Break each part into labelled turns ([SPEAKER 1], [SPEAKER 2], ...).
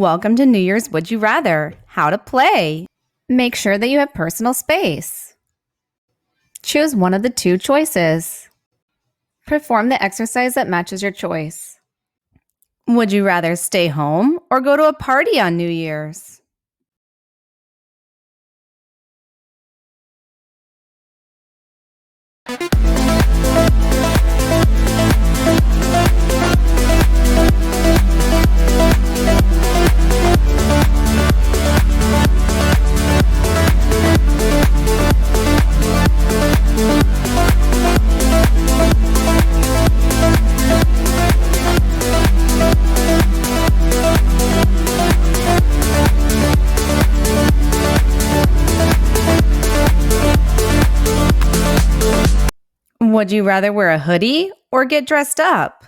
[SPEAKER 1] Welcome to New Year's Would You Rather. How to play. Make sure that you have personal space. Choose one of the two choices. Perform the exercise that matches your choice. Would you rather stay home or go to a party on New Year's? Would you rather wear a hoodie or get dressed up?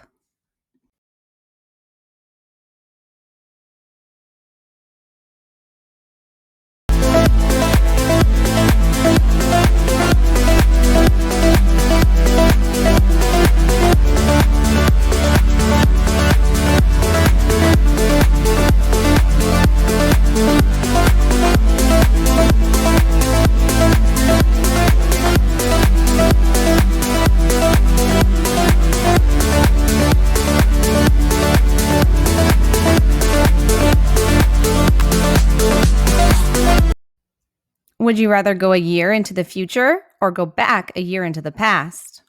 [SPEAKER 1] Would you rather go a year into the future or go back a year into the past?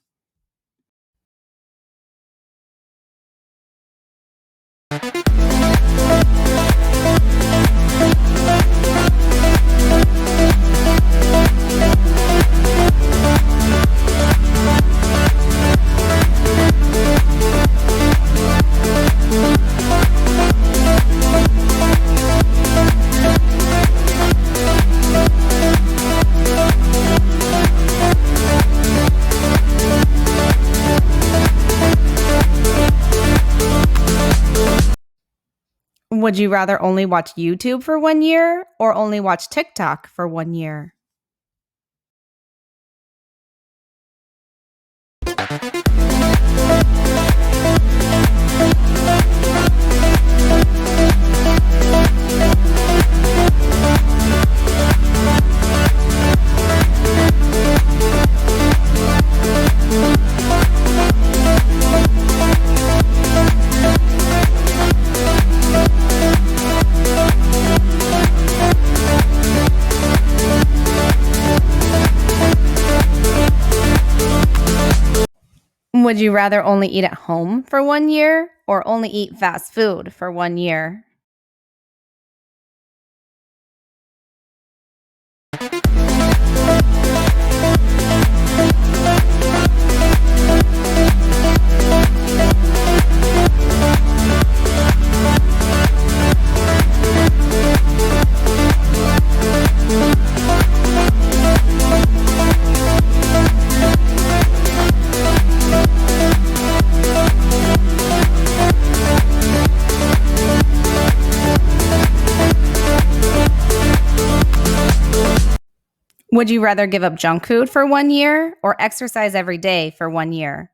[SPEAKER 1] Would you rather only watch YouTube for 1 year or only watch TikTok for 1 year? Would you rather only eat at home for 1 year or only eat fast food for 1 year? Would you rather give up junk food for 1 year or exercise every day for 1 year?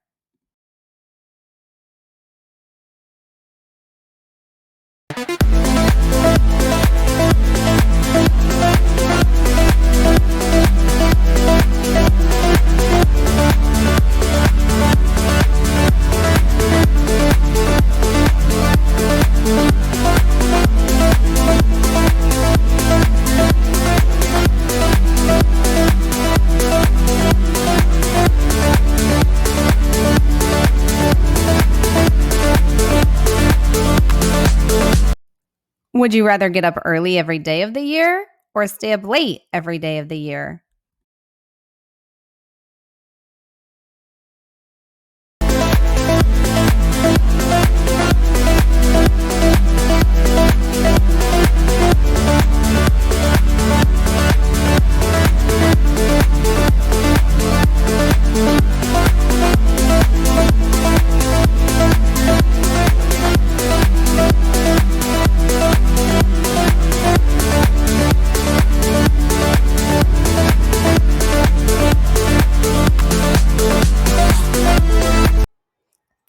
[SPEAKER 1] Would you rather get up early every day of the year or stay up late every day of the year?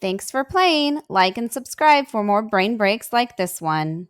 [SPEAKER 1] Thanks for playing. Like and subscribe for more brain breaks like this one.